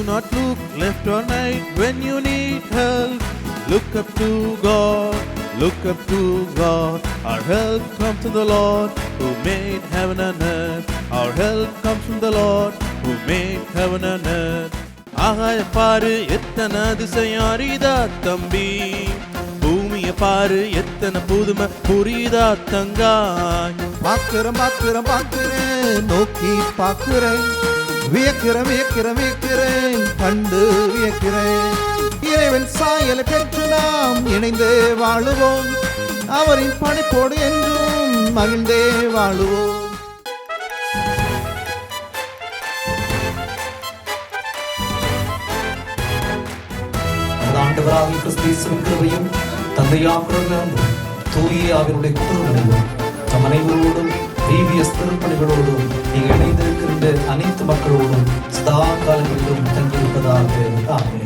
not look left or right when you need help. Look up to God, look up to God. Our help comes from the Lord who made heaven and earth. Our help comes from the Lord who made heaven and earth. ஆகாய பாரு எத்தனை அதிசயம் அறிதா தம்பி, பூமிய பாரு எத்தனை புதுமை புரியுதா தங்காய். பார்க்கிறேன் பார்க்கிறேன் பார்க்கிறேன் நோக்கி பார்க்கிறேன், வியக்கிறேன் வியக்கிறேன் வியக்கிறேன் கண்டு வியக்கிறேன். இறைவன் சாயலை பெற்று நாம் இணைந்தே வாழுவோம், அவரின் படைப்போடு என்றும் மகிழ்ந்தே வாழுவோம். ஆண்டவராகிய கிறிஸ்து இயேசுவின் கிருபையும் தந்தையாகிய தூய ஆவியாருடைய கூட்டுறவும் நம் அனைவரோடும் VBS திருப்பணிகளோடும் நீங்கள் இணைந்திருக்கின்ற அனைத்து மக்களோடும் சதா காலங்களிலும் தங்கியிருப்பதாக ஆமென்.